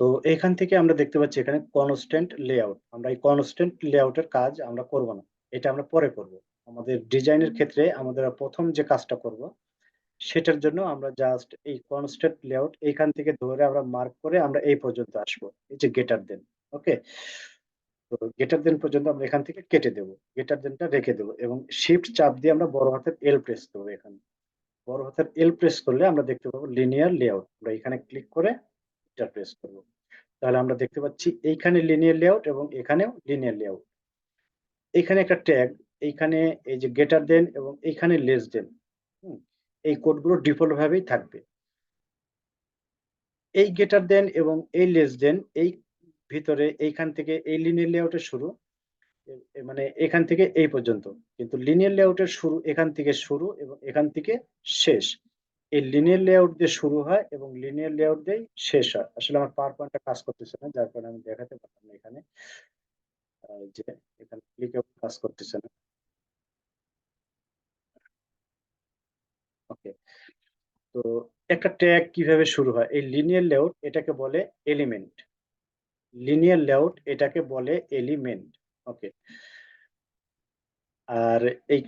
তো এখান থেকে আমরা দেখতে পাচ্ছি এখানে কনস্ট্যান্ট লেআউট। আমরা এই কনস্ট্যান্ট লেআউটের কাজ আমরা করব না, এটা আমরা পরে করব। আমাদের ডিজাইনের ক্ষেত্রে আমাদের প্রথম যে কাজটা করব সেটার জন্য আমরা জাস্ট এই কনস্ট্যান্ট লেআউট এইখান থেকে ধরে আমরা মার্ক করে আমরা এই পর্যন্ত আসবো, এই যে গেটার দেন। ওকে, তো গেটার দেন পর্যন্ত আমরা এখান থেকে কেটে দেবো, গেটার দেনটা রেখে দেবো এবং শিফট চাপ দিয়ে আমরা বড় হাতের এল প্রেস করবো। এখানে বড় হাতের এল প্রেস করলে আমরা দেখতে পাবো লিনিয়ার লেআউট। আমরা এখানে ক্লিক করে এটা প্রেস করবো, তাহলে আমরা দেখতে পাচ্ছি এইখানে লিনিয়ার লেআউট এবং এখানেও লিনিয়ার লেআউট। এইখানে একটা ট্যাগ, এইখানে এই যে গেটার দেন এবং এইখানে লেস দেন, এই কোডগুলো ডিফল্ট ভাবেই থাকবে। এই গেটার দেন এবং এই লেস দেন এই ভিতরে এইখান থেকে এই লিনিয়ার লেআউটের শুরু, মানে এখান থেকে এই পর্যন্ত। কিন্তু লিনিয়ার লেআউটের শুরু এখান থেকে শুরু এবং এখান থেকে শেষ। এই লিনিয়ার লেআউট দিয়ে শুরু হয় এবং লিনিয়ার লেআউট দিয়ে শেষ হয়। আসলে আমার পাওয়ার পয়েন্টটা কাজ করতেছে না, যার কারণে আমি দেখাতে পারলাম না এখানে। যে এখানে ক্লিকে কাজ করতেছে না। ওকে, তো একটা ট্যাগ কিভাবে শুরু হয়? এই লিনিয়ার লেআউট এটাকে বলে এলিমেন্ট। লিনিয়ার লেআউট এটাকে বলে এলিমেন্ট। ওকে, আর এই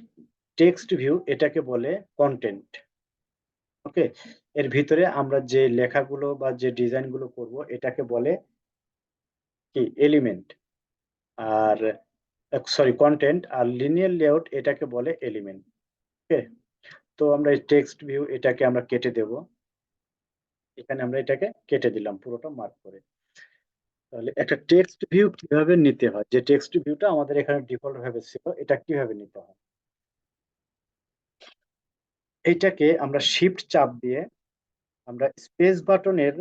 টেক্সট ভিউ এটাকে বলে কন্টেন্ট। ওকে, এর ভিতরে আমরা যে লেখাগুলো বা যে ডিজাইন গুলো করব এটাকে বলে কি এলিমেন্ট। আর সরি কন্টেন্ট, আর লিনিয়ার লেআউট এটাকে বলে এলিমেন্ট। ওকে, তো আমরা এই টেক্সট ভিউ এটাকে আমরা কেটে দেব। এখানে আমরা এটাকে কেটে দিলাম পুরোটা মার্ক করে। তাহলে একটা টেক্সট ভিউ কিভাবে নিতে হয়, যে টেক্সট ভিউটা আমাদের এখানে ডিফল্ট ভাবে ছিল, এটা কিভাবে নিতে হয়? এইটাকে আমরা শিফট চাপ দিয়ে আমরা স্পেস বাটনের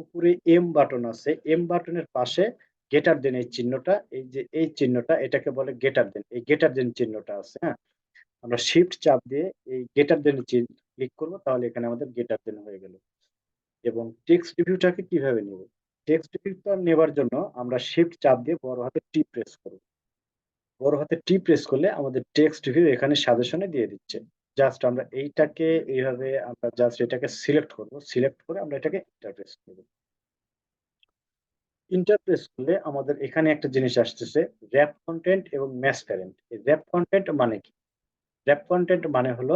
উপরে এম বাটন আছে, এম বাটনের পাশে গেটার দেন এই চিহ্নটা, এই যে এই চিহ্নটা এটাকে বলে গেটার দেন, এই গেটার দেন চিহ্নটা আছে। হ্যাঁ, আমরা শিফট চাপ দিয়ে এই গেটার দেন ক্লিক করবো, তাহলে এখানে আমাদের গেটার দেন হয়ে গেল। এবং টেক্সট ভিউটাকে কিভাবে নেব? টেক্সট ভিউটা নেবার জন্য আমরা শিফট চাপ দিয়ে বড় হাতে টি প্রেস করব। বড় হাতে টি প্রেস করলে আমাদের টেক্সট ভিউ এখানে সাজেশনে দিয়ে দিচ্ছে। জাস্ট আমরা এইটাকে এইভাবে আমরা জাস্ট এটাকে সিলেক্ট করব, সিলেক্ট করে আমরা এটাকে ইন্টারপ্রেস করব। ইন্টারপ্রেস করলে আমাদের এখানে একটা জিনিস আসতেছে, র্যাপ কন্টেন্ট এবং ম্যাচ প্যারেন্ট। এই র্যাপ কন্টেন্ট মানে কি? র্যাপ কন্টেন্ট মানে হলো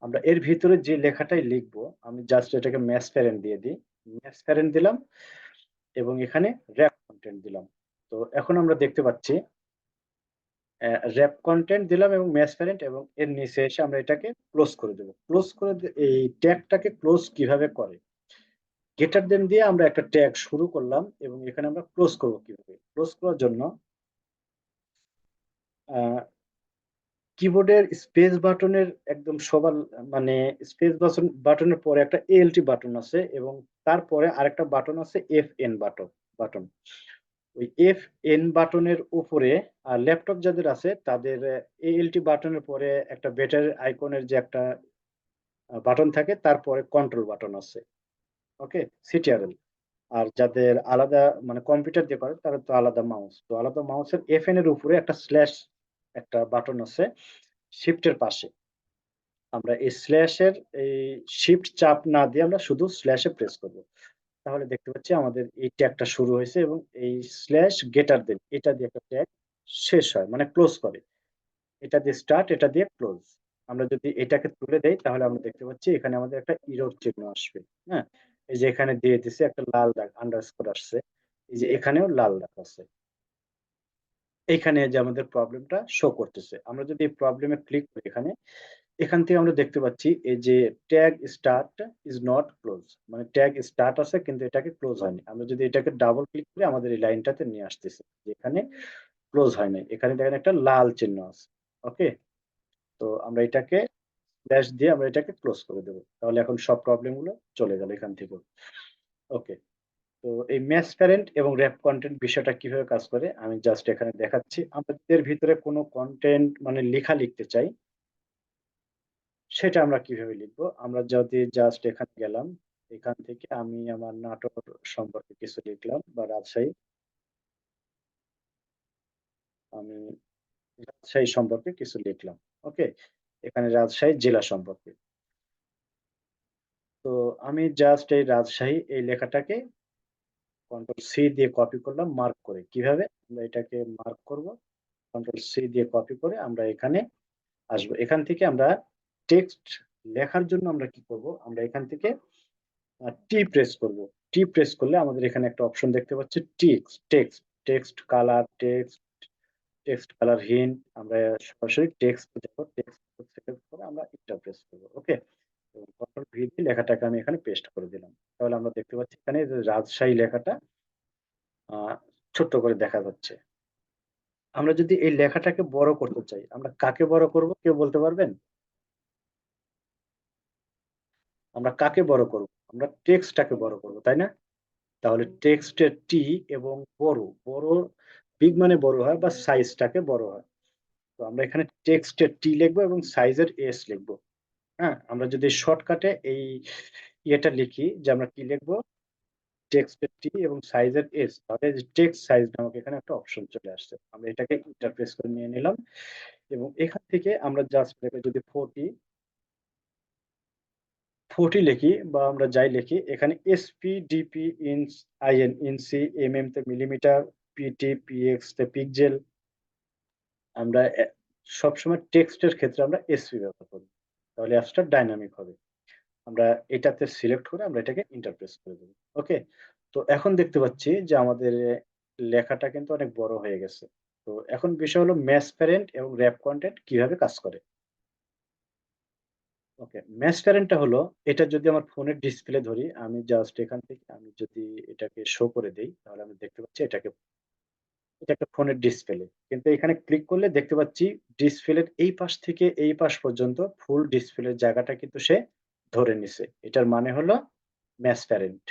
আমরা এর ভিতরে যে লেখাটাই লিখবো, আমি জাস্ট এটাকে ম্যাচ প্যারেন্ট দিয়ে দিই, ম্যাচ প্যারেন্ট দিলাম এবং এখানে র্যাপ কন্টেন্ট দিলাম। তো এখন আমরা দেখতে পাচ্ছি র্যাপ কন্টেন্ট দিলাম এবং ম্যাচ প্যারেন্ট, এবং এর নিচে এসে আমরা এটাকে ক্লোজ করে দেবো। ক্লোজ করে এই ট্যাগটাকে ক্লোজ কিভাবে করে? গেটার দেন দিয়ে আমরা একটা ট্যাগ শুরু করলাম এবং এখানে আমরা ক্লোজ করবো কিভাবে? ক্লোজ করার জন্য কিবোর্ডের স্পেস বাটনের একদম সবার, মানে স্পেস বাটনের পরে একটা এএলটি বাটন আছে এবং তারপরে আরেকটা বাটন আছে এফ এন বাটন। ওই এফ এন বাটনের উপরে, আর ল্যাপটপ যাদের আছে তাদের এএলটি বাটনের পরে একটা বেটার আইকনের যে একটা বাটন থাকে, তারপরে কন্ট্রোল বাটন আছে। ওকে, সিটিআরএল। আর যাদের আলাদা মানে কম্পিউটার দিয়ে করে তারা তো আলাদা মাউস, তো আলাদা মাউসের এফ এন এর উপরে একটা স্ল্যাশ একটা বাটন আছে শিফটের পাশে। আমরা এই স্ল্যাশের এই শিফট চাপ না দিয়ে আমরা শুধু স্ল্যাশে প্রেস করব, তাহলে দেখতে পাচ্ছি আমাদের এই ট্যাগটা শুরু হয়েছে এবং এই স্ল্যাশ গেটার দেন এটা দিয়ে একটা ট্যাগ শেষ হয়, মানে ক্লোজ করে। এটা দিয়ে স্টার্ট, এটা দিয়ে ক্লোজ। আমরা যদি এটাকে তুলে দেই তাহলে আমরা দেখতে পাচ্ছি এখানে আমাদের একটা ইরর চিহ্ন আসবে। হ্যাঁ, এই যে এখানে দিয়ে দিছে একটা লাল দাগ আন্ডারস্কোর আসছে, এই যে এখানেও লাল দাগ আছে। এইখানে যে আমাদের প্রবলেমটা শো করতেছে, আমরা যদি এই প্রবলেমে ক্লিক করি এখানে, এখান থেকে আমরা দেখতে পাচ্ছি এই যে tag start is not close, মানে ট্যাগ স্টার্ট আছে কিন্তু এটাকে ক্লোজ হয়নি। আমরা যদি এটাকে ডাবল ক্লিক করি আমাদের এই লাইনটাতে নিয়ে আসতেছে যেখানে ক্লোজ হয় নাই, এখানে দেখেন একটা লাল চিহ্ন আছে। ওকে, তো আমরা এটাকে স্ল্যাশ দিয়ে আমরা এটাকে ক্লোজ করে দেবো, তাহলে এখন সব প্রবলেম গুলো চলে গেল এখান থেকে। ওকে, তো এই ম্যাচ প্যারেন্ট এবং র্যাপ কন্টেন্ট বিষয়টা কিভাবে কাজ করে আমি জাস্ট এখানে দেখাচ্ছি। আমাদের ভিতরে কোনো কন্টেন্ট মানে লেখা লিখতে চাই, সেটা আমরা কিভাবে লিখবো? আমরা যদি জাস্ট এখানে গেলাম, এখান থেকে আমি আমার নাটোর সম্পর্কে কিছু লিখলাম বা রাজশাহী, আমি রাজশাহী সম্পর্কে কিছু লিখলাম। ওকে, এখানে রাজশাহী জেলা সম্পর্কে। তো আমি জাস্ট এই রাজশাহী এই লেখাটাকে কন্ট্রোল সি দিয়ে কপি করলাম মার্ক করে। কিভাবে আমরা এটাকে মার্ক করব? কন্ট্রোল সি দিয়ে কপি করে আমরা এখানে আসবো। এখান থেকে আমরা টেক্সট লেখার জন্য আমরা কি করব? আমরা এখান থেকে টি প্রেস করব। টি প্রেস করলে আমাদের এখানে একটা অপশন দেখতে পাচ্ছি text colour, text colour hint. আমরা সরাসরি টেক্সট যাব। টেক্সট সিলেক্ট করে আমরা এন্টার প্রেস করব। ওকে? এবং কন্ট্রোল ভি দিয়ে লেখাটাকে আমি এখানে পেস্ট করে দিলাম। তাহলে আমরা দেখতে পাচ্ছি এখানে যে রাজশাহী লেখাটা আ ছোট্ট করে দেখা যাচ্ছে। আমরা যদি এই লেখাটাকে বড় করতে চাই, আমরা কাকে বড় করব? কেউ বলতে পারবেন? আমরা কাকে বড় করব? আমরা টেক্সটটাকে বড় করব, তাই না? তাহলে টেক্সটের টি এবং বড় বিগ মানে বড় হয় বা সাইজটাকে বড় হয়। তো আমরা এখানে টেক্সটের টি লিখবো এবং সাইজের এস লিখবো। হ্যাঁ? আমরা যদি শর্টকাটে এই ইয়েটা লিখি যে আমরা কি লিখবো? টেক্সটের টি এবং সাইজের এস, তাহলে যে টেক্সট সাইজ নামক এখানে একটা অপশন চলে আসছে। আমরা এটাকে ইন্টারপ্রেস করে নিয়ে নিলাম এবং এখান থেকে আমরা জাস্ট যদি 40 লিখি বা আমরা যাই লিখি, এখানে SP, DP, inch, in, inch, MM তে মিলিমিটার, পিটি, পিএক্স তে পিক্সেল, আমরা সবসময় টেক্সটের ক্ষেত্রে আমরা এসপি ব্যবহার করি। তাহলে অ্যাপসটা ডাইনামিক হবে। আমরা এটাতে সিলেক্ট করে আমরা এটাকে ইন্টারপ্রেস করে দেব। ওকে? তো এখন দেখতে পাচ্ছি যে আমাদের লেখাটা কিন্তু অনেক বড় হয়ে গেছে। তো এখন বিষয় হলো ম্যাচ প্যারেন্ট এবং র‍্যাপ কনটেন্ট কিভাবে কাজ করে। ওকে, ম্যাচ প্যারেন্টটা হলো, এটা যদি আমার ফোনের ডিসপ্লে ধরি, আমি জাস্ট এখান থেকে আমি যদি এটাকে শো করে দেই, তাহলে আমি দেখতে পাচ্ছি এটা একটা ফোনের ডিসপ্লে। কিন্তু এখানে ক্লিক করলে দেখতে পাচ্ছি ডিসপ্লের এই পাশ থেকে এই পাশ পর্যন্ত ফুল ডিসপ্লের জায়গাটা কিন্তু সে ধরে নিছে। এটার মানে হলো ম্যাচ প্যারেন্ট।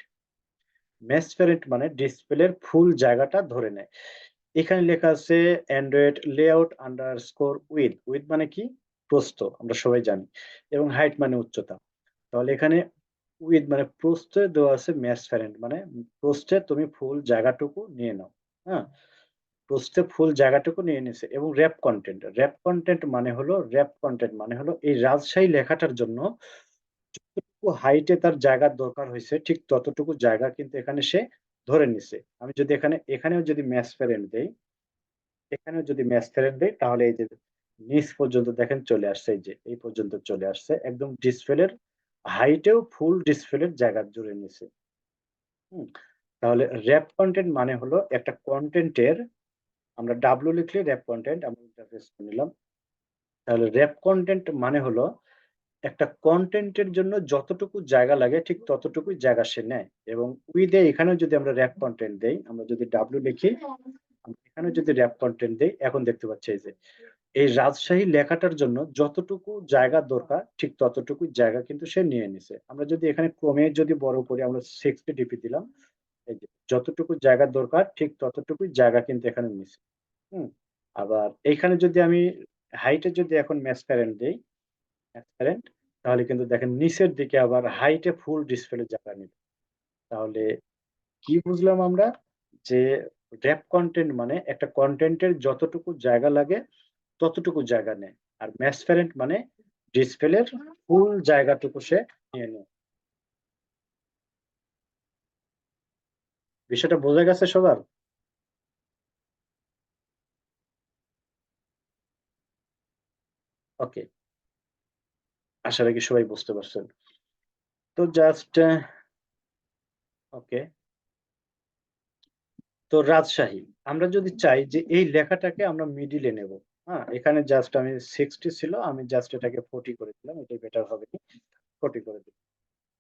ম্যাচ প্যারেন্ট মানে ডিসপ্লের ফুল জায়গাটা ধরে নেয়। এখানে লেখা আছে Android layout underscore width. Width মানে কি? প্রস্থ, আমরা সবাই জানি। এবং হাইট মানে উচ্চতা। তাহলে এখানে উইথ মানে প্রস্থে দেওয়া আছে ম্যাচ প্যারেন্ট মানে প্রস্থে তুমি ফুল জায়গাটুকু নিয়ে নাও। হ্যাঁ? প্রস্থে ফুল জায়গাটুকু নিয়ে নিছে এবং র‍্যাপ কনটেন্ট মানে হলো এই রাজশাহী লেখাটার জন্য যতটুকু হাইটে তার জায়গার দরকার হইছে ঠিক ততটুকু জায়গা কিন্তু এখানে সে ধরে নিছে। আমি যদি এখানেও যদি ম্যাচ প্যারেন্ট দেই, তাহলে এই যে নিচ পর্যন্ত দেখেন চলে আসছে, এই যে এই পর্যন্ত চলে আসছে। একদম ডিসপ্লের হাইটেও ফুল ডিসপ্লের জায়গা জুড়ে নিছে। হুম? তাহলে র‍্যাপ কনটেন্ট মানে হলো একটা কনটেন্টের, আমরা W লিখলে র‍্যাপ কনটেন্ট আমি ইন্টারফেস করে নিলাম। তাহলে র‍্যাপ কনটেন্ট মানে হলো একটা কনটেন্টের জন্য যতটুকু জায়গা লাগে ঠিক ততটুকুই জায়গা সে নেয়। এবং উইথ এ এখানেও যদি আমরা র‍্যাপ কনটেন্ট দেই, আমরা যদি W লিখি, আমরা এখানেও যদি র‍্যাপ কনটেন্ট দেই, এখন দেখতে পাচ্ছি এই যে এই রাজশাহী লেখাটার জন্য যতটুকু জায়গা দরকার ঠিক ততটুকু জায়গা কিন্তু সে নিয়ে নিছে। আমরা যদি এখানে ক্রমে যদি বড় করি, আমরা 60 টিপে দিলাম। এই যে যতটুকু জায়গা দরকার ঠিক ততটুকুই জায়গা কিন্তু এখানে নিছে। হুম? আবার এইখানে যদি আমি হাইটে যদি এখন ম্যাচ প্যারেন্ট, তাহলে কিন্তু দেখেন নিচের দিকে আবার হাইটে ফুল ডিসপ্লে জায়গা নিবে। তাহলে কি বুঝলাম আমরা? যে র‍্যাপ কনটেন্ট মানে একটা কনটেন্টের যতটুকু জায়গা লাগে ততটুকু জায়গা নেয়। আর ম্যাচ প্যারেন্ট মানে ডিসপ্লের ফুল জায়গাটুকু সে নিয়ে নেয়। বিষয়টা বোঝা গেছে সবার? ওকে। আশা রাখি সবাই বুঝতে পারছেন। তো জাস্ট ওকে। তো রাজশাহী। আমরা যদি চাই যে এই লেখাটাকে আমরা মিডল এ নেব। হ্যাঁ? এখানে জাস্ট আমি 60 ছিল। আমি জাস্ট এটাকে 40 করে দিলাম। এটাই বেটার হবে কি? 40 করে দিলাম।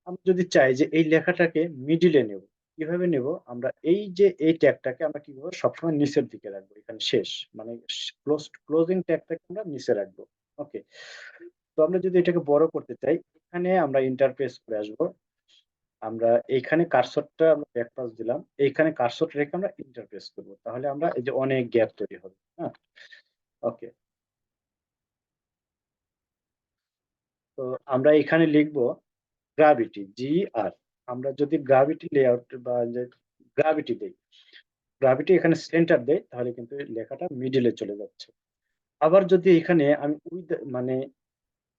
আমি যদি চাই যে এই লেখাটাকে মিডল এ নেব। কিভাবে নেব? আমরা এই যে এই ট্যাগটাকে আমরা কি করব? সবসময় নিচের দিকে রাখবো। এখানে শেষ। মানে ক্লোজিং ট্যাগটাকে আমরা নিচে রাখবো। ওকে। তো আমরা যদি এটাকে বড় করতে চাই, এখানে আমরা ইন্টারফেস করে আসবো। আমরা এইখানে কার্সরটা আমরা ব্যাক পাশ দিলাম। এইখানে কার্সর রেখে আমরা ইন্টারফেস করব। তাহলে আমরা এই যে অনেক গ্যাপ তৈরি হবে। হ্যাঁ? ওকে। তো আমরা এখানে লিখব গ্র্যাভিটি, GR। আমরা যদি গ্র্যাভিটি লেআউট বা যে গ্র্যাভিটি দেই, গ্র্যাভিটি এখানে সেন্টার দেই, তাহলে কিন্তু এই লেখাটা মিডল এ চলে যাচ্ছে। আবার যদি এখানে আমি মানে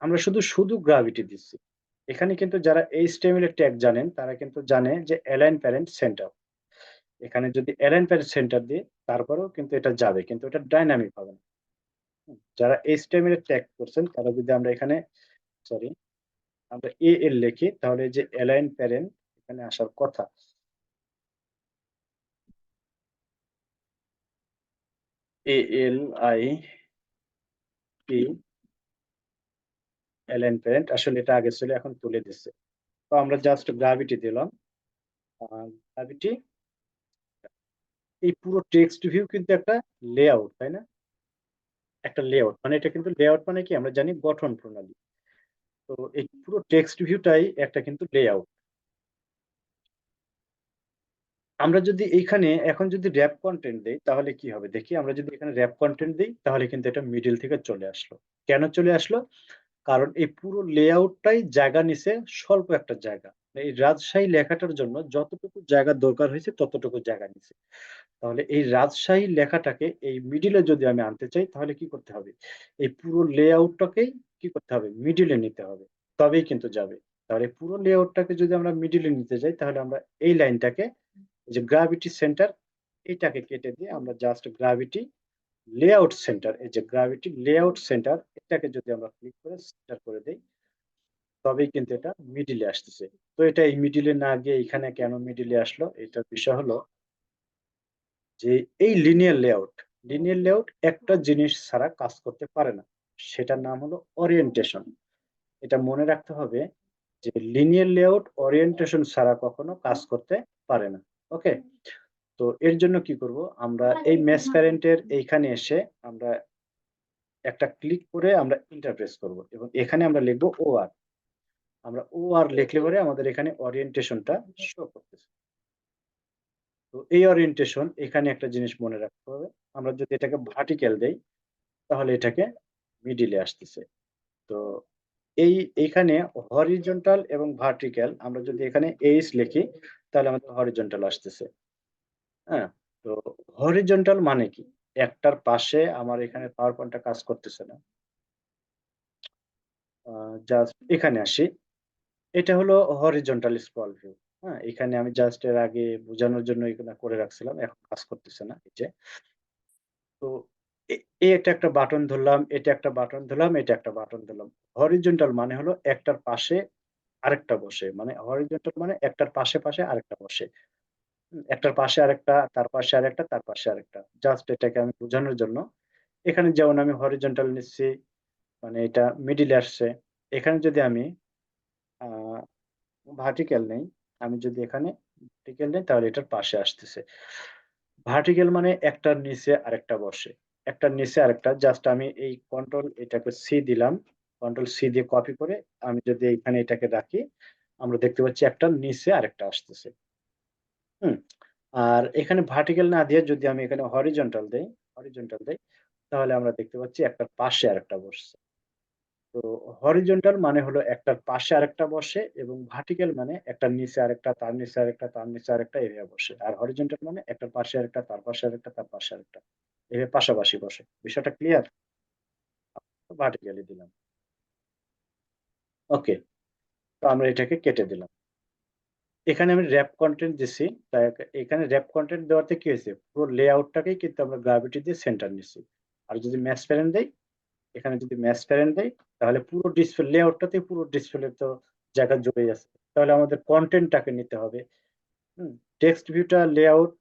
আমরা শুধু গ্র্যাভিটি দিচ্ছি। এখানে কিন্তু যারা HTML এর ট্যাগ জানেন তারা কিন্তু জানে যে অ্যালাইন প্যারেন্ট সেন্টার। এখানে যদি অ্যালাইন প্যারেন্ট সেন্টার দিই তারপরেও কিন্তু এটা যাবে, কিন্তু এটা ডাইনামিক হবে না। যারা HTML এর ট্যাগ করছেন তারা যদি আমরা এখানে সরি আমরা AL লিখি তাহলে যে অ্যালাইন প্যারেন্ট এখানে আসার কথা, ALIP অ্যালাইন প্যারেন্ট, আসলে এটা আগে ছিল এখন তুলে দিচ্ছে। তো আমরা জাস্ট গ্রাভিটি দিলাম, গ্রাভিটি। এই পুরো টেক্সট ভিউ কিন্তু একটা লেআউট, তাই না? একটা লেআউট মানে এটা কিন্তু লেআউট মানে কি আমরা জানি গঠন প্রণালী। তো এই পুরো টেক্সট ভিউটাই একটা কিন্তু লেআউট। আমরা যদি এইখানে এখন যদি র্যাপ কন্টেন্ট দেই তাহলে কি হবে দেখি, আমরা যদি এখানে র্যাপ কন্টেন্ট দিই তাহলে কিন্তু এটা মিডিল থেকে চলে আসলো। কেন চলে আসলো? কারণ এই পুরো লেআউটটাই জায়গা নিছে, স্বল্প একটা জায়গা। এই রাজশাহী লেখাটার জন্য যতটুকু জায়গা দরকার হয়েছে ততটুকু জায়গা নিছে। তাহলে এই রাজশাহী লেখাটাকে এই মিডিলে যদি আমি আনতে চাই তাহলে কি করতে হবে? এই পুরো লেআউটটাকেই কি করতে হবে? মিডিলে নিতে হবে, তবেই কিন্তু যাবে। তাহলে পুরো লেআউটটাকে যদি আমরা মিডিলে নিতে যাই তাহলে আমরা এই লাইনটাকে, এই যে গ্রাভিটি সেন্টার, এইটাকে কেটে দিয়ে আমরা জাস্ট গ্রাভিটি লেআউট সেন্টার, এই যে গ্রাভিটি লেআউট সেন্টার, এটাকে যদি আমরা ক্লিক করে সেন্টার করে দেই তবেই কিন্তু এটা মিডিলে আসতেছে। তো এটা এই মিডিলে না গিয়ে এখানে কেন মিডিলে আসলো? এটার বিষয় হলো যে এই লিনিয়ার লেআউট একটা জিনিস ছাড়া কাজ করতে পারে না, সেটার নাম হলো ওরিয়েন্টেশন। এটা মনে রাখতে হবে যে লিনিয়ার লেআউট ওরিয়েন্টেশন ছাড়া কখনো কাজ করতে পারে না। ওকে, তো এর জন্য কি করব, আমরা এই মেশ প্যারেন্টের এইখানে এসে আমরা একটা ক্লিক করে আমরা ইন্টারপ্রেস করব এবং এখানে আমরা লিখবো OR। আমরা OR লিখলে পরে আমাদের এখানে ওরিয়েন্টেশনটা শো করতেছে। তো এই ওরিয়েন্টেশন এখানে একটা জিনিস মনে রাখতে হবে, আমরা যদি এটাকে ভার্টিক্যাল দেই তাহলে এটাকে মিডিলে আসতেছে। তো এইখানে হরিজন্টাল এবং ভার্টিক্যাল আমরা যদি এখানে এইচ লিখি তাহলে আমাদের হরিজন্টাল আসতেছে। হ্যাঁ, তো হরিজন্টাল মানে কি? একটার পাশে আমার এখানে পাওয়ার পয়েন্টটা কাজ করতেছে না। জাস্ট এখানে আসি, এটা হলো হরিজন্টাল স্ক্রল ভিউ। হ্যাঁ, এখানে আমি জাস্ট এর আগে বোঝানোর জন্য এখানে করে রাখছিলাম, এখন কাজ করতেছে না এই যে। তো এটা একটা বাটন ধরলাম, এটা একটা বাটন ধরলাম, এটা একটা বাটন ধরলাম। হরিজন্টাল মানে হলো একটার পাশে আরেকটা বসে, মানে হরিজন্টাল মানে একটার পাশে পাশে আরেকটা বসে। একটার পাশে আরেকটা, তার পাশে আরেকটা, তার পাশে আরেকটা। জাস্ট এটাকে আমি বোঝানোর জন্য এখানে যেমন আমি হরিজন্টাল নিচ্ছি, মানে এটা মিডিলে আসছে। এখানে যদি আমি আহ ভার্টিক্যাল নেই, আমি যদি এখানে ভার্টিক্যাল নেই তাহলে এটার পাশে আসতেছে। ভার্টিক্যাল মানে একটার নিচে আরেকটা বসে, একটার নিচে আরেকটা। জাস্ট আমি এই কন্ট্রোল এটাকে সি দিলাম, কন্ট্রোল সি দিয়ে কপি করে আমি যদি এখানে এটাকে রাখি, আমরা দেখতে পাচ্ছি একটার নিচে আরেকটা আসতেছে। হুম, আর এখানে ভার্টিক্যাল না দিয়ে যদি আমি এখানে হরিজন্টাল দেই তাহলে আমরা দেখতে পাচ্ছি একটার পাশে আরেকটা বসছে। তো হরিজন্টাল মানে হলো একটার পাশে আরেকটা বসে, এবং ভার্টিক্যাল মানে একটার নিচে আরেকটা, তার নিচে আরেকটা, তার নিচে আরেকটা, এভাবে বসে। আর হরিজন্টাল মানে একটার পাশে আরেকটা, তার পাশে আরেকটা, তার পাশে আরেকটা, এভাবে পাশাপাশি বসে। বিষয়টা ক্লিয়ার? ভার্টিক্যালি দিলাম। ওকে, তো আমরা এটাকে কেটে দিলাম। এখানে আমি র্যাপ কন্টেন্ট দিছি, তাই এখানে র্যাপ কন্টেন্ট দেওয়াতে কি হয়েছে, পুরো লেআউটটাকেই কিন্তু আমরা গ্রাভিটি দিয়ে সেন্টার নিচ্ছি। আর যদি ম্যাচ প্যারেন্ট দেই, এখানে যদি ম্যাচ প্যারেন্ট দেই তাহলে পুরো ডিসপ্লে লেআউটটাতে পুরো ডিসপ্লে তো জায়গা জুড়ে আছে। তাহলে আমাদের কন্টেন্টটাকে নিতে হবে। টেক্সট ভিউটা লেআউট,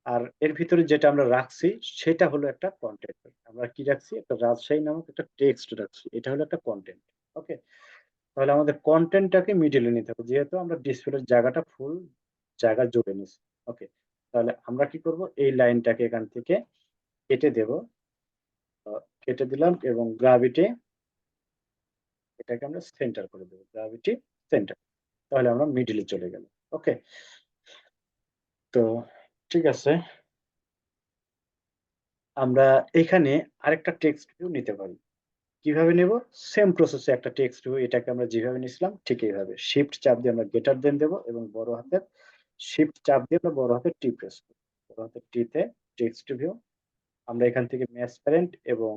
আর এর ভিতরে যেটা আমরা রাখছি সেটা হলো একটা কন্টেন্ট। আমরা কি রাখছি, একটা রাজশাহী নামক একটা টেক্সট রাখছি, এটা হলো একটা কন্টেন্ট। ওকে, তাহলে আমাদের কন্টেন্টটাকে মিডিলে নিতে হবে, যেহেতু আমরা ডিসপ্লের জায়গাটা ফুল জায়গা জুড়ে নিছি। ওকে, তাহলে আমরা কি করব, এই লাইনটাকে এখান থেকে কেটে দেব। কেটে দিলাম এবং গ্রাভিটি এটাকে আমরা সেন্টার করে দেবো, গ্রাভিটি সেন্টার। তাহলে আমরা মিডিলে চলে গেল। ওকে, তো ঠিক আছে, আমরা এখানে আরেকটা টেক্সট ভিউ নিতে পারি। কিভাবে নেব? সেম প্রসেসে একটা টেক্সট ভিউ, এটাকে আমরা যেভাবে নিছিলাম ঠিক এইভাবে শিফট চাপ দিয়ে আমরা গ্রেটার দেন দেবো এবং বড় হাতের শিফট চাপ দিয়ে আমরা বড় হাতের টি প্রেস করব। বড় হাতের টিতে টেক্সট ভিউ, আমরা এখান থেকে ম্যাচ প্যারেন্ট এবং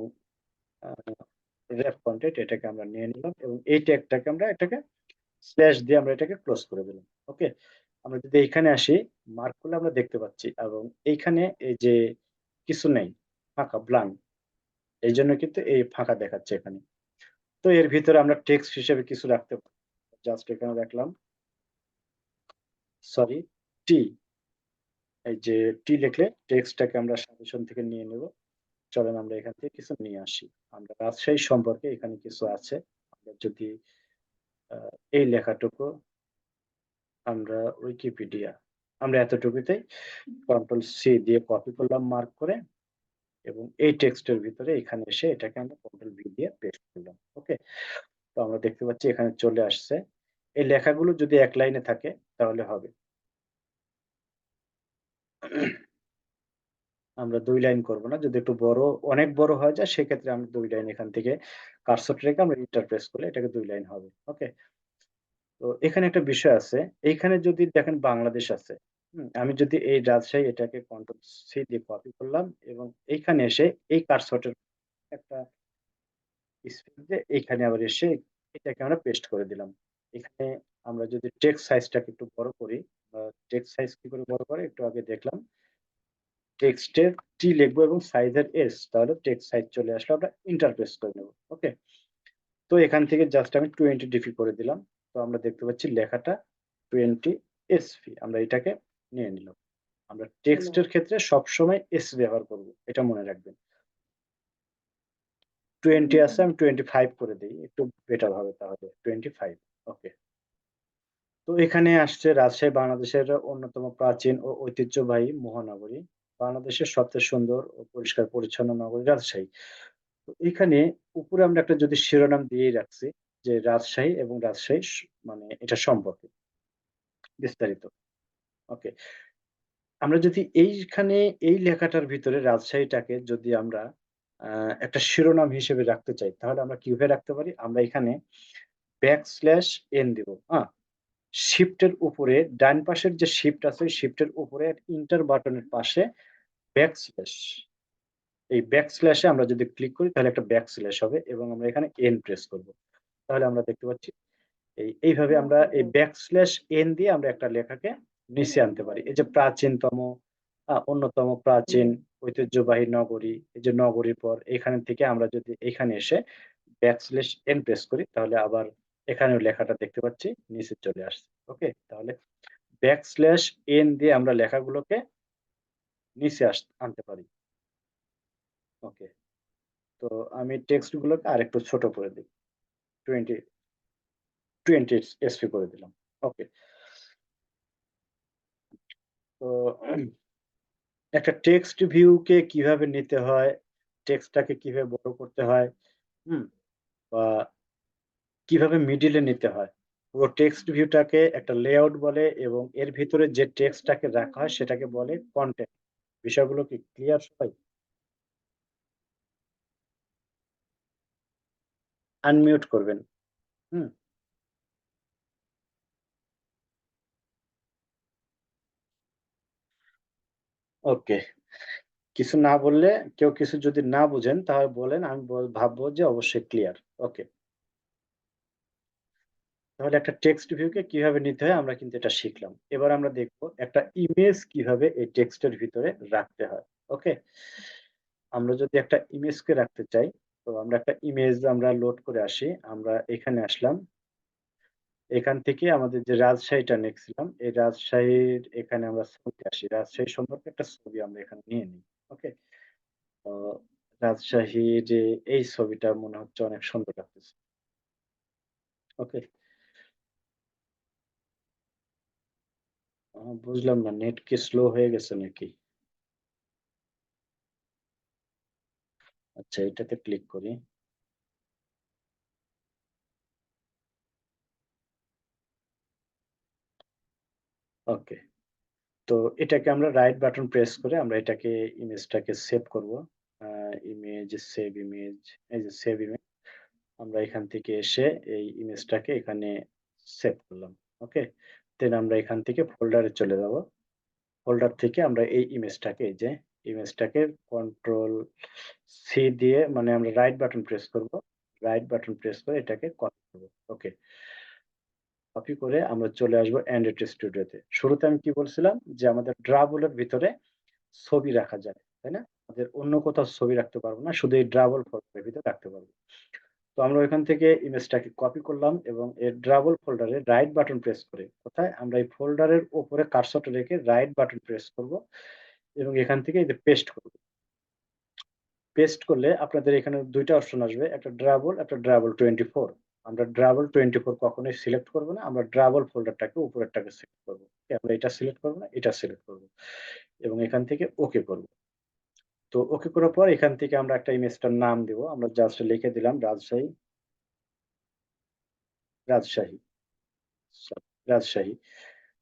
রেফ কন্টেন্ট এটাকে আমরা নিয়ে নিলাম এবং এই ট্যাগটাকে আমরা এটাকে স্ল্যাশ দিয়ে আমরা এটাকে ক্লোজ করে দিলাম। ওকে, আমরা যদি এইখানে আসি, মার্ক করলে আমরা দেখতে পাচ্ছি এবং এইখানে এই যে কিছু নেই, ফাঁকা ব্ল্যাঙ্ক। এইজন্য কিন্তু এই ফাঁকা দেখাচ্ছে এখানে। তো এর ভিতরে আমরা টেক্সট হিসেবে কিছু রাখতে পারি। জাস্ট এখানে রাখলাম, সরি, টি। এই যে টি লিখলে টেক্সটটাকে আমরা সাজেশন থেকে নিয়ে নেব। চলেন আমরা এখান থেকে কিছু নিয়ে আসি। আমরা রাজশাহী সম্পর্কে এখানে কিছু আছে। আমরা যদি এই লেখাটুকু আমরা উইকিপিডিয়া, আমরা এতটুকুতেই কন্ট্রোল সি দিয়ে কপি করলাম মার্ক করে, এবং এই টেক্সটের ভিতরে এখানে এসে এটাকে আমরা কন্ট্রোল ভি দিয়ে পেস্ট করলাম। ওকে, তো আমরা দেখতে পাচ্ছি এখানে চলে আসছে। এই লেখাগুলো যদি এক লাইনে থাকে তাহলে হবে। আমরা ২ লাইন করব না। যদি একটু বড়, অনেক বড় হয়ে যায় সেক্ষেত্রে আমরা ২ লাইন এখান থেকে কার্সর রেখে আমরা এন্টার প্রেস করলে এটাকে ২ লাইন হবে। ওকে? তো এখানে একটা বিষয় আছে। এইখানে যদি দেখেন বাংলাদেশ আছে। আমি যদি এই রাজশাহী এটাকে কন্ট্রোল সি দিয়ে কপি করলাম এবং এইখানে এসে এই কার্সরের একটা স্পেস দিয়ে এইখানে আবার এসে এটাকে আমরা পেস্ট করে দিলাম। এখানে আমরা যদি টেক্সট সাইজটাকে একটু বড় করি, বা টেক্সট সাইজ কি করে বড় করে একটু আগে দেখলাম। টেক্সটের টি লিখবো এবং সাইজের এস, তাহলে টেক্সট সাইজ চলে আসলে আমরা এন্টার প্রেস করে নেব। ওকে, তো এখান থেকে জাস্ট আমি 20 ডিপি করে দিলাম। তো আমরা দেখতে পাচ্ছি লেখাটা 20 এসপি, আমরা এটাকে নিয়ে নিলাম। আমরা টেক্সটের ক্ষেত্রে সবসময় এস ব্যবহার করব, এটা মনে রাখবেন। 20 আছে, আমি 25 করে দিই, একটু বেটার হবে তাহলে 25। ওকে, তো এখানে আসছে রাজশাহী বাংলাদেশের অন্যতম প্রাচীন ও ঐতিহ্যবাহী মহানগরী। বাংলাদেশের সবচেয়ে সুন্দর ও পরিষ্কার পরিচ্ছন্ন নগরী রাজশাহী। তো এখানে উপরে আমরা একটা যদি শিরোনাম দিয়েই রাখছি যে রাজশাহী এবং রাজশাহী মানে এটা সম্পর্কে বিস্তারিত। ওকে, আমরা যদি এইখানে এই লেখাটার ভিতরে রাজশাহীটাকে যদি আমরা একটা শিরোনাম হিসেবে রাখতে চাই তাহলে আমরা কিভাবে রাখতে পারি? আমরা এখানে ব্যাকস্ল্যাশ এন দিব। শিফটের উপরে ডান পাশের যে শিফট আছে ওই শিফটের উপরে ইন্টার বাটনের পাশে ব্যাকস্ল্যাশ, এই ব্যাকস্ল্যাশে আমরা যদি ক্লিক করি তাহলে একটা ব্যাকস্ল্যাশ হবে এবং আমরা এখানে এন প্রেস করব। তাহলে আমরা দেখতে পাচ্ছি এইভাবে আমরা এই ব্যাকস্ল্যাশ এন দিয়ে আমরা একটা লেখাকে নিচে আনতে পারি। এই যে প্রাচীনতম, অন্যতম প্রাচীন ঐতিহ্যবাহী নগরী, এই যে নগরীর পর এখান থেকে আমরা যদি এখানে এসে ব্যাকস্ল্যাশ এন প্রেস করি তাহলে আবার এখানেও লেখাটা দেখতে পাচ্ছি নিচে চলে আসছে। ওকে, তাহলে ব্যাকস্ল্যাশ এন দিয়ে আমরা লেখাগুলোকে নিচে আনতে পারি। ওকে, তো আমি টেক্সট গুলোকে আরেকটু ছোট করে দিই। 20 20 এসপি করে দিলাম। ওকে, তো একটা টেক্সট ভিউ কে কিভাবে নিতে হয়, টেক্সটটাকে কিভাবে বড় করতে হয়, হুম? বা কিভাবে মিডল এ নিতে হয়। পুরো টেক্সট ভিউটাকে একটা লেআউট বলে এবং এর ভিতরে যে টেক্সটটাকে রাখা হয় সেটাকে বলে কনটেন্ট। বিষয়গুলো কি ক্লিয়ার সবাই? আনমিউট করবেন। হুম? ওকে। কিছু না বললে, কেউ কিছু যদি না বুঝেন তাহলে বলেন, আমি ভাববো যে অবশ্যই ক্লিয়ার। ওকে। তাহলে একটা টেক্সট ভিউ কে কিভাবে নিতে হয় আমরা কিন্তু এটা শিখলাম। এবার আমরা দেখব একটা ইমেজ কিভাবে এই টেক্সটের ভিতরে রাখতে হয়। ওকে? আমরা যদি একটা ইমেজকে রাখতে চাই, তো আমরা একটা ইমেজ আমরা লোড করে আসি। আমরা এখানে আসলাম। এখান থেকে আমাদের যে রাজশাহীটা নিয়েছিলাম, এই রাজশাহীর এখানে আমরা ছবিতে আসি। রাজশাহী সম্পর্কে একটা ছবি আমরা এখানে নিয়ে নিই। ওকে? তো রাজশাহীর যে এই ছবিটা মনে হচ্ছে অনেক সুন্দর লাগতেছে। ওকে? বুঝলাম না, নেট কি স্লো হয়ে গেছে নাকি? আচ্ছা, এটাতে ক্লিক করি। ওকে। তো এটাকে আমরা রাইট বাটন প্রেস করে আমরা এটাকে ইমেজটাকে সেভ করব। আ ইমেজ, সেভ ইমেজ, এই যে সেভ ইমেজ। আমরা এখান থেকে এসে এই ইমেজটাকে এখানে সেভ করলাম। ওকে? দেন আমরা এখান থেকে ফোল্ডারে চলে যাব। ফোল্ডার থেকে আমরা এই ইমেজটাকে, এই যে ইমেজটাকে কন্ট্রোল সি দিয়ে, মানে আমরা রাইট বাটন প্রেস করব। রাইট বাটন প্রেস করে এটাকে কপি করব। ওকে। কপি করে আমরা চলে আসবো অ্যান্ড্রয়েড স্টুডিওতে। শুরুতে আমি কি বলছিলাম যে আমাদের ড্রাবলের ভিতরে ছবি রাখা যায়, তাই না? আমাদের অন্য কোথাও ছবি রাখতে পারবো না, শুধু এই ড্রাবল ফোল্ডারের ভিতরে রাখতে পারবো। তো আমরা ওইখান থেকে ইমেজটাকে কপি করলাম এবং এর ড্রাবল ফোল্ডারে রাইট বাটন প্রেস করে, কোথায় আমরা এই ফোল্ডারের উপরে কার্সরটা রেখে রাইট বাটন প্রেস করব এবং এখান থেকে এই যে পেস্ট করব। পেস্ট করলে আপনাদের এখানে ২ টা অপশন আসবে, একটা ড্রাবল, একটা ড্রাবল 24। আমরা ড্রাবল 24 কখনোই সিলেক্ট করব না। আমরা ড্রাবল ফোল্ডারটাকে উপরেরটাকে সিলেক্ট করব। আমরা এটা সিলেক্ট করব না, এটা সিলেক্ট করব এবং এখান থেকে ওকে করব। তো ওকে করার পর এখান থেকে আমরা একটা ইমেজটার নাম দিব। আমরা জাস্ট লিখে দিলাম রাজশাহী, রাজশাহী, রাজশাহী।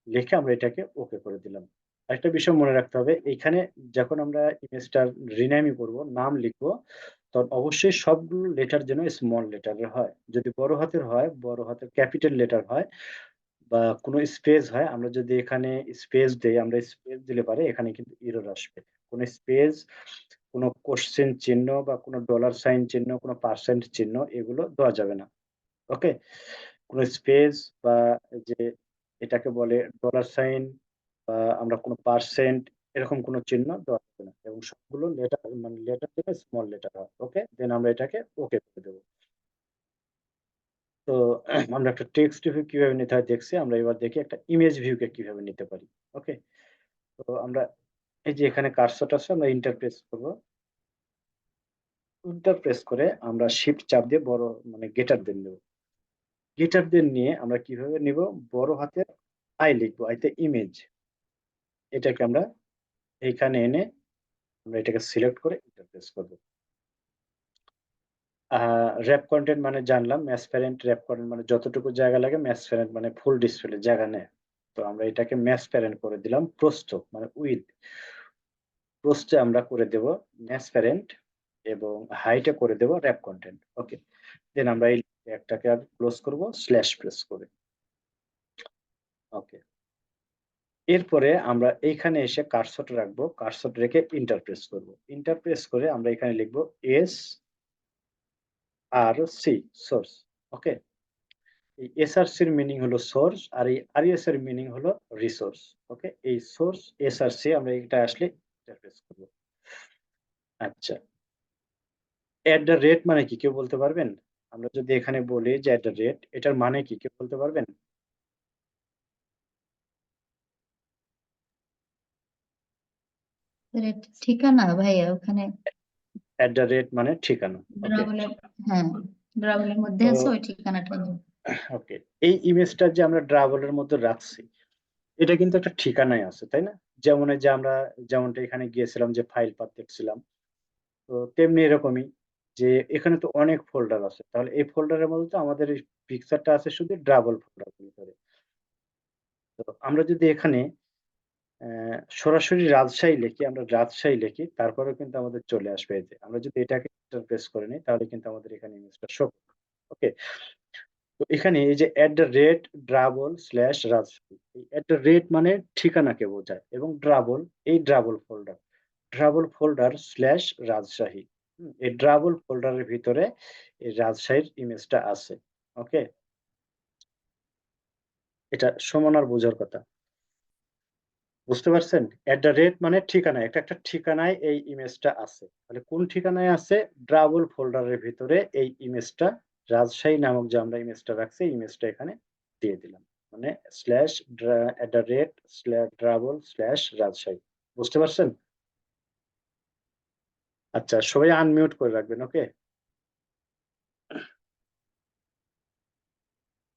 লিখে আমরা এটাকে ওকে করে দিলাম। আরেকটা বিষয় মনে রাখতে হবে, এইখানে যখন আমরা ইমেজটার রিনেমিং করব, নাম লিখব, তখন অবশ্যই সবগুলো লেটার যেন স্মল লেটারের হয়। যদি বড় হাতের হয়, বড় হাতের ক্যাপিটাল লেটার হয় বা কোনো স্পেস হয়, আমরা যদি এখানে স্পেস দেই, আমরা স্পেস দিলে পারে এখানে কিন্তু এরর আসবে। কোনো স্পেস, কোনো কোয়েশ্চেন চিহ্ন বা কোনো ডলার সাইন চিহ্ন, কোনো পার্সেন্ট চিহ্ন এগুলো দেওয়া যাবে না। ওকে? কোনো স্পেস বা যে এটাকে বলে ডলার সাইন বা আমরা কোনো পার্সেন্ট এরকম কোনো চিহ্ন দেওয়া যাবে না এবং সবগুলো লেটার মানে লেটার থেকে স্মল লেটার হয়। ওকে? দেন আমরা এটাকে ওকে করে দেব। তো আমরা একটা টেক্সট ভিউ কিভাবে নিতে হয় দেখছি। আমরা এবার দেখি একটা ইমেজ ভিউকে কিভাবে নিতে পারি। ওকে? তো আমরা এই যে এখানে কার্সর আছে, আমরা এন্টার প্রেস করব। এন্টার প্রেস করে আমরা শিফট চাপ দিয়ে বড় মানে গ্রেটার দেন দেব। গ্রেটার দেন নিয়ে আমরা কিভাবে নিব? বড় হাতের আই লিখবো। আইতে ইমেজ। এটাকে আমরা এইখানে এনে আমরা এটাকে সিলেক্ট করে এন্টার প্রেস করব। র‍্যাপ কনটেন্ট মানে জানলাম, ম্যাসপ্যারেন্ট র‍্যাপ কনটেন্ট মানে যতটুকু জায়গা লাগে, ম্যাসপ্যারেন্ট মানে ফুল ডিসপ্লে জায়গা নেয়। তো আমরা এটাকে ম্যাসপ্যারেন্ট করে দিলাম। প্রস্থ মানে উইডথ, প্রস্থে আমরা করে দেব ম্যাসপ্যারেন্ট এবং হাইটে করে দেব র‍্যাপ কনটেন্ট। ওকে। দেন আমরা এই ট্যাগটাকে আর ক্লোজ করব স্ল্যাশ প্রেস করে। ওকে। এরপরে আমরা এইখানে এসে কার্সরটা রাখবো। কার্সর রেখে এন্টার প্রেস করব। এন্টার প্রেস করে আমরা এখানে লিখব এসআরসি সোর্স। ওকে? এই এসআরসি এর মিনিং হলো সোর্স আর এই আরইএস এর মিনিং হলো রিসোর্স। ওকে? এই সোর্স এসআরসি আমরা এটা আসলে এন্টার প্রেস করব। আচ্ছা। এট দ্য রেট মানে কি কেউ বলতে পারবেন? আমরা যদি এখানে বলি যে এট দ্য রেট এটার মানে কি কেউ বলতে পারবেন? এর একটা ঠিকানা ভাইয়া ওখানে এট দ্য রেট মানে ঠিকানা। ওকে? ড্রাগনের, হ্যাঁ, ড্রাগনের মধ্যে তো আছে ওই ঠিকানাটা নিয়ে। ওকে। এই ইমেজটা যে আমরা ড্রাগলের মধ্যে রাখছি, এটা কিন্তু একটা ঠিকানায় আছে, তাই না? যেমন এই যে আমরা যেমনটা এখানে গিয়েছিলাম যে ফাইল পাথ দেখছিলাম। তো তেমনি এরকমই যে এখানে তো অনেক ফোল্ডার আছে। তাহলে এই ফোল্ডারের মধ্যে তো আমাদের এই পিকচারটা আছে শুধু ড্রাবল ফোল্ডারের ভিতরে। তো আমরা যদি এখানে সরাসরি রাজশাহী লিখি, আমরা রাজশাহী লিখি, তারপরেও কিন্তু আমাদের চলে আসবে এই যে। আমরা যদি এটাকে এন্টার প্রেস করে নিই তাহলে কিন্তু আমাদের এখানে ইমেজটা শো করবে। ওকে? তো এখানে এই যে @drabble/রাজশাহী। এই @ মানে ঠিকানাকে বোঝায় এবং ড্রাবল এই drawable folder. Drawable folder slash Rajshahi. এই ড্রাবল ফোল্ডারের ভিতরে এই রাজশাহীর ইমেজটা আছে। ওকে? এটা সমান আর বোঝার কথা। বুঝতে পারছেন? মানে ঠিকানা। এটা একটা ঠিকানায় এই ইমেজটা আছে। তাহলে কোন ঠিকানায় আছে? ড্রাবল ফোল্ডারের ভিতরে এই ইমেজটা রাজশাহী নামক যে আমরা ইমেজটা রাখছি, এই ইমেজটা এখানে দিয়ে দিলাম। মানে স্ল্যাশ @drabble/রাজশাহী। বুঝতে পারছেন? আচ্ছা, সবাই আনমিউট করে রাখবেন। ওকে?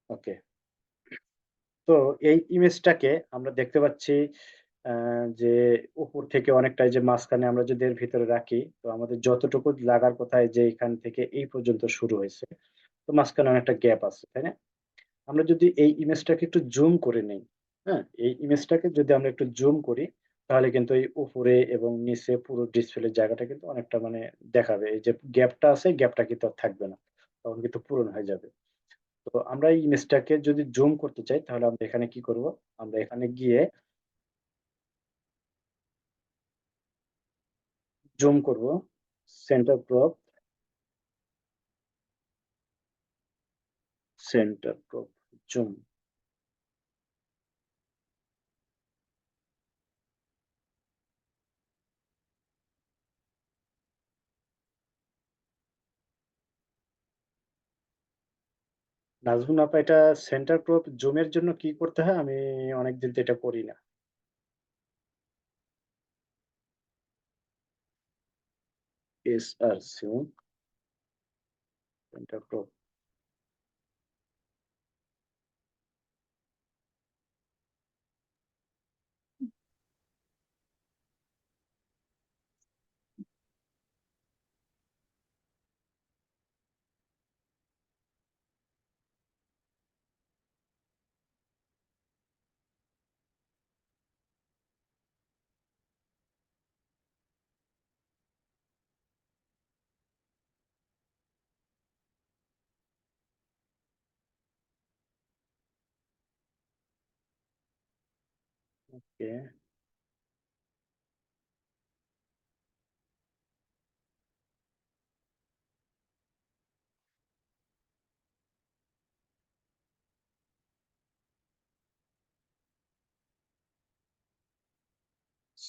ওকে। তো এই ইমেজটাকে আমরা দেখতে পাচ্ছি আ যে উপর থেকে অনেকটা এই যে মাঝখানে আমরা যদি এর ভিতরে রাখি, তো আমাদের যতটুকু লাগার কথা এই যে এখান থেকে এই পর্যন্ত শুরু হয়েছে। তো মাঝখানে অনেকটা গ্যাপ আছে, তাই না? আমরা যদি এই ইমেজটাকে একটু জুম করে নেই, হ্যাঁ? এই ইমেজটাকে যদি আমরা একটু জুম করি, তাহলে কিন্তু এই উপরে এবং নিচে পুরো ডিসপ্লের জায়গাটা কিন্তু অনেকটা মানে দেখাবে। এই যে গ্যাপটা আছে, গ্যাপটা কিন্তু আর থাকবে না। তখন কিন্তু পূরণ হয়ে যাবে। তো আমরা এই ইমেজটাকে যদি জুম করতে চাই তাহলে আমরা এখানে কি করব? আমরা এখানে গিয়ে জুম করব। Centre crop, centre crop, zoom. Nazmun আপা, এটা সেন্টার ক্রপ জুমের জন্য কি করতে হয়? আমি অনেকদিন তো এটা করি না। SRC centre crop. Okay,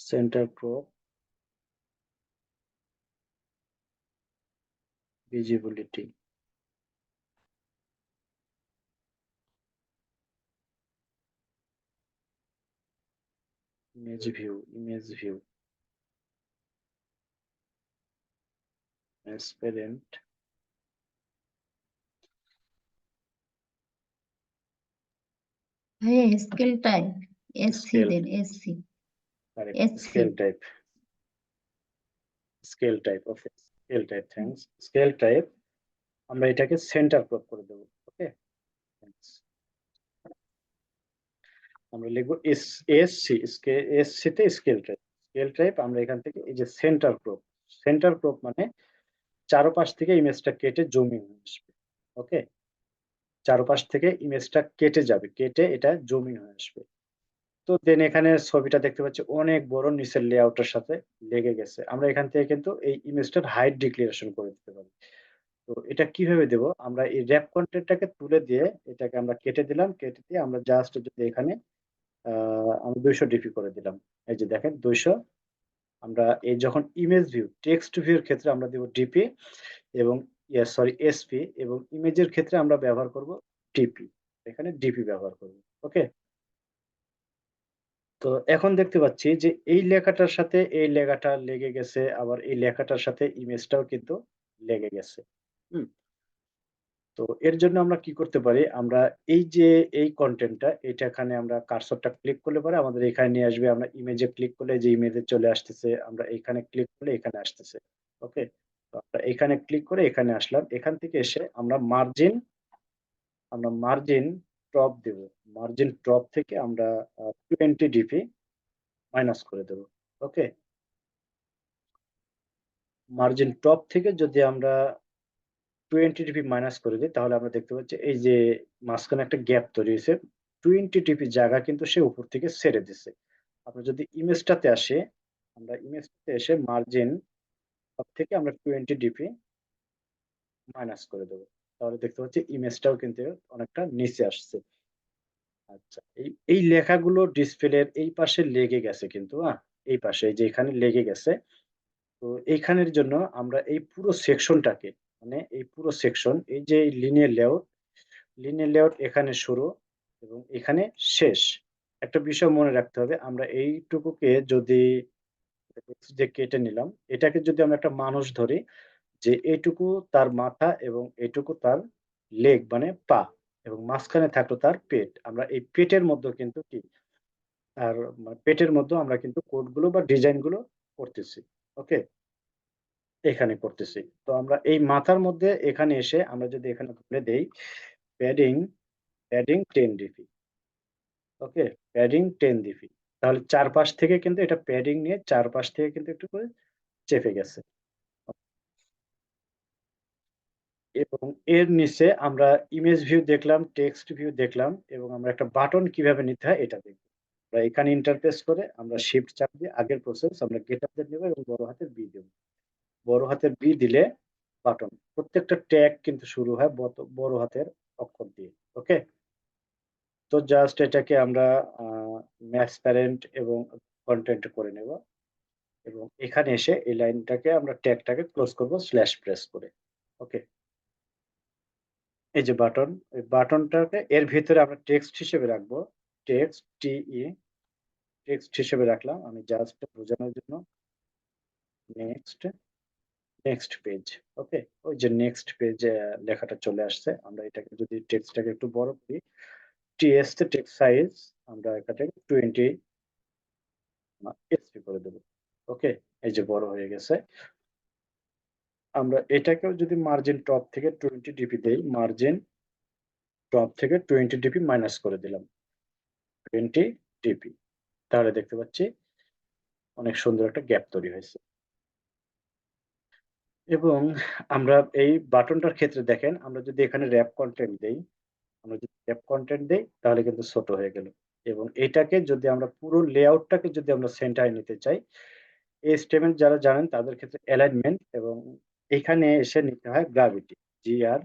centre crop visibility, image view, transparent, ভাইয়া scale type SC scale, then, SC correct, SC. Scale type, okay, scale type, thanks. Scale type আমরা এটাকে সেন্টার ক্রপ করে দেবো। ওকে, আমরা লিখবো এসসি তে স্কেল টাইপ। স্কেল টাইপ আমরা এখান থেকে এই যে সেন্টার ক্রপ, সেন্টার ক্রপ মানে চারপাশ থেকে ইমেজটা কেটে জুমিং আসবে। ওকে, চারপাশ থেকে ইমেজটা কেটে যাবে, কেটে এটা জুমিং হয়ে আসবে। তো দেন এখানে ছবিটা দেখতে পাচ্ছি অনেক বড়, নিচের লেআউটের সাথে লেগে গেছে। আমরা এখান থেকে কিন্তু এই ইমেজটার হাইট ডিক্লারেশন করে দিতে পারি। তো এটা কিভাবে দেব? আমরা এই র্যাপ কন্টেন্টটাকে তুলে দিয়ে এটাকে আমরা কেটে দিলাম, কেটে দিয়ে আমরা জাস্ট যদি এখানে আমি 200 ডিপি করে দিলাম। এই যে দেখেন 200। আমরা এই যখন ইমেজ ভিউ, টেক্সট ভিউর ক্ষেত্রে আমরা দেব ডিপি এবং এসপি, এবং ইমেজের ক্ষেত্রে আমরা ব্যবহার করব ডিপি। এখানে ডিপি ব্যবহার করব। ওকে, তো এখন দেখতে পাচ্ছি যে এই লেখাটার সাথে এই লেখাটা লেগে গেছে, আবার এই লেখাটার সাথে ইমেজটাও কিন্তু লেগে গেছে। হুম, তো এর জন্য আমরা কি করতে পারি? আমরা এই যে এই কন্টেন্টটা, এটা এখানে আমরা কার্সরটা ক্লিক করলে পরে আমাদের এখানে নিয়ে আসবে। আমরা ইমেজে ক্লিক করলে যে ইমেজে চলে আসতেছে, আমরা এখানে ক্লিক করলে এখানে আসতেছে। ওকে, তো আমরা এখানে ক্লিক করে এখানে আসলাম। এখান থেকে এসে আমরা মার্জিন টপ দেব। মার্জিন টপ থেকে আমরা 20 ডিপি মাইনাস করে দেব। ওকে, মার্জিন টপ থেকে যদি আমরা 20 ডিপি মাইনাস করে দিই, তাহলে আমরা দেখতে পাচ্ছি এই যে মাঝখানে একটা গ্যাপ তৈরি হয়েছে। 20 ডিপি জায়গা কিন্তু সে উপর থেকে ছেড়ে দিছে। আমরা যদি ইমেজটাতে আসে, আমরা ইমেজটাতে এসে মার্জিন টপ থেকে আমরা 20 ডিপি মাইনাস করে দেবো। তাহলে দেখতে পাচ্ছি ইমেজটাও কিন্তু অনেকটা নিচে আসছে। আচ্ছা, এই এই লেখাগুলো ডিসপ্লের এই পাশে লেগে গেছে কিন্তু, এই পাশে, এই যে এখানে লেগে গেছে। তো এইখানের জন্য আমরা এই পুরো সেকশনটাকে, মানে এই পুরো সেকশন, এই যে লিনিয়ার লেআউট এখানে শুরু এবং এখানে শেষ। একটা বিষয় মনে রাখতে হবে, আমরা এইটুকুকে যদি যে কেটে নিলাম, এটাকে যদি আমরা একটা মানুষ ধরি, যে এইটুকু তার মাথা এবং এইটুকু তার লেগ মানে পা, এবং মাঝখানে থাকলো তার পেট। আমরা এই পেটের মধ্যে কিন্তু কি, আর পেটের মধ্যে আমরা কিন্তু কোড গুলো বা ডিজাইন গুলো করতেছি। ওকে, এখানে করতেছি। তো আমরা এই মাথার মধ্যে এখানে এসে আমরা যদি এখানে বলে দেই প্যাডিং, প্যাডিং 10 ডিপি। ওকে, প্যাডিং 10 ডিপি, তাহলে চারপাশ থেকে কিন্তু এটা প্যাডিং নিয়ে চারপাশ থেকে কিন্তু একটু করে চেপে গেছে। এবং এর নিচে আমরা ইমেজ ভিউ দেখলাম, টেক্সট ভিউ দেখলাম, এবং আমরা একটা বাটন কিভাবে নিতে হয় এটা দেখব। আমরা এখানে ইন্টারফেস করে আমরা শিফট চাপ দিয়ে আগের প্রসেস আমরা গেট আপ নেব এবং বড় হাতের বি দেব। বড় হাতের বি দিলে বাটন, প্রত্যেকটা ট্যাগ কিন্তু শুরু হয় বড় হাতের অক্ষর দিয়ে। ওকে, তো জাস্ট এটাকে আমরা ম্যাচ প্যারেন্ট এবং কন্টেন্ট করে নেব, এবং এখানে এসে এই লাইনটাকে আমরা ট্যাগটাকে ক্লোজ করব স্ল্যাশ প্রেস করে। ওকে, এই যে বাটন, এই বাটনটাকে এর ভিতরে আমরা টেক্সট হিসেবে রাখবো, টেক্সট টিই, টেক্সট হিসেবে রাখলাম আমি জাস্ট বোঝানোর জন্য। Next, next page. ওকে, ওই যে নেক্সট পেজে লেখাটা চলে আসছে। আমরা এটাকে যদি টেক্সটটাকে একটু বড় করি, টিএস টেক্সট সাইজ আমরা এটাকে 20 এসপি করে দেবো। ওকে, এই যে বড় হয়ে গেছে। আমরা এটাকেও যদি মার্জিন টপ থেকে 20 ডিপি দেই, মার্জিন টপ থেকে 20 ডিপি মাইনাস করে দিলাম, 20 ডিপি, তাহলে দেখতে পাচ্ছি অনেক সুন্দর একটা গ্যাপ তৈরি হয়েছে। এবং আমরা এই বাটনটার ক্ষেত্রে দেখেন, আমরা যদি এখানে র্যাপ কন্টেন্ট দেই, আমরা যদি র্যাপ কন্টেন্ট দেই তাহলে কিন্তু ছোট হয়ে গেল। এবং এটাকে যদি আমরা পুরো লেআউটটাকে যদি আমরা সেন্টারে নিতে চাই, HTML যারা জানেন তাদের ক্ষেত্রে অ্যালাইনমেন্ট, এবং এখানে এসে নিতে হয় গ্রাভিটি, GR,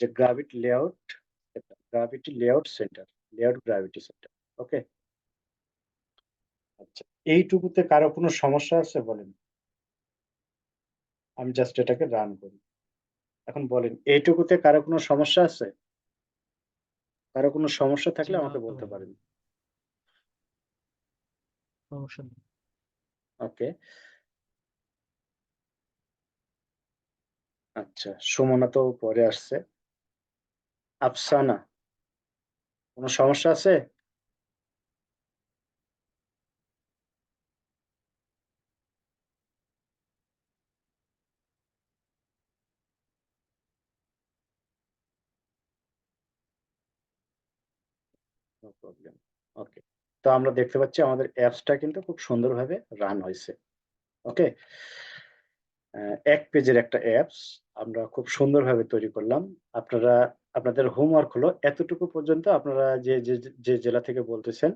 যে gravity layout, gravity layout centre, layout gravity centre. Okay, আচ্ছা, এইটুকুতে কারো কোনো সমস্যা আছে বলেন? আমি জাস্ট এটাকে রান করি। এখন বলেন, এইটুকুতে কারো কোনো সমস্যা আছে? কারো কোনো সমস্যা জি থাকলে না আমাকে তো বলতে ভাইয়া, পারেন। সমস্যা নেই। ওকে, আচ্ছা, সুমনা তো পরে আসছে। আফসানা, কোনো সমস্যা আছে? No problem. ওকে, তো আমরা দেখতে পাচ্ছি আমাদের অ্যাপসটা কিন্তু খুব সুন্দরভাবে রান হয়েছে। ওকে, এক পেজের একটা অ্যাপস আমরা খুব সুন্দরভাবে তৈরি করলাম। আপনারা, আপনাদের হোমওয়ার্ক হলো এতটুকু পর্যন্ত, আপনারা যে যে যে জেলা থেকে বলতেছেন,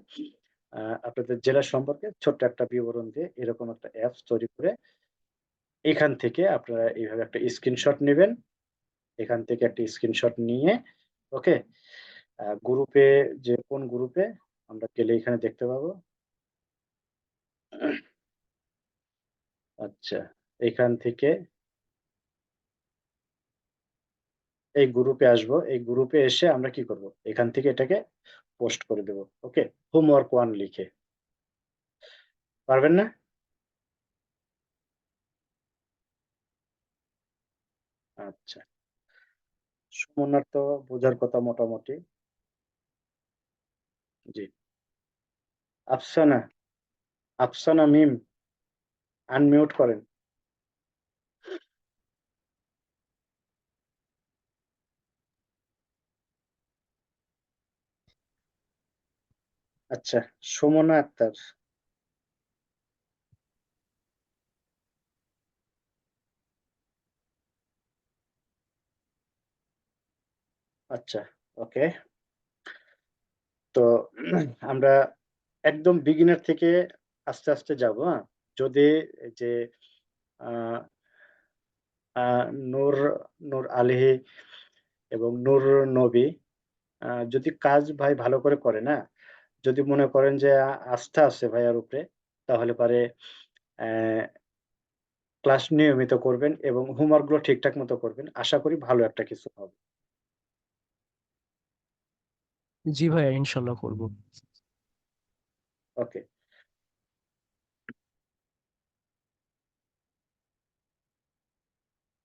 আপনাদের জেলা সম্পর্কে ছোট্ট একটা বিবরণ দিয়ে এরকম একটা অ্যাপস তৈরি করে এখান থেকে আপনারা এইভাবে একটা স্ক্রিনশট নেবেন। এখান থেকে একটা স্ক্রিনশট নিয়ে, ওকে, গ্রুপে, যে কোন গ্রুপে আমরা গেলে এখানে দেখতে পাবো। আচ্ছা, এখান থেকে এই গ্রুপে আসবো, এই গ্রুপে এসে আমরা কি করব, এখান থেকে এটাকে পোস্ট করে দেব। ওকে, হোমওয়ার্ক 1 লিখে। পারবেন না? আচ্ছা, সুমনার তো বোঝার কথা মোটামুটি। জি, আফসানা, আফসানা মিম, আনমিউট করেন। আচ্ছা, সুমনা আক্তার, আচ্ছা, ওকে। তো আমরা একদম বিগিনার থেকে আস্তে আস্তে যাব। হ্যাঁ, যদি এই যে আহ, নূর, নূর আলিহি এবং নূর নবী, যদি কাজ ভাই ভালো করে করে না, যদি মনে করেন যে আস্থা আছে ভাইয়ার উপরে, তাহলে পারে ক্লাস নিয়মিত করবেন এবং হোমওয়ার্ক গুলো ঠিকঠাক মতো করবেন, আশা করি ভালো একটা কিছু হবে। জি ভাইয়া, ইনশাল্লাহ করবো। ওকে,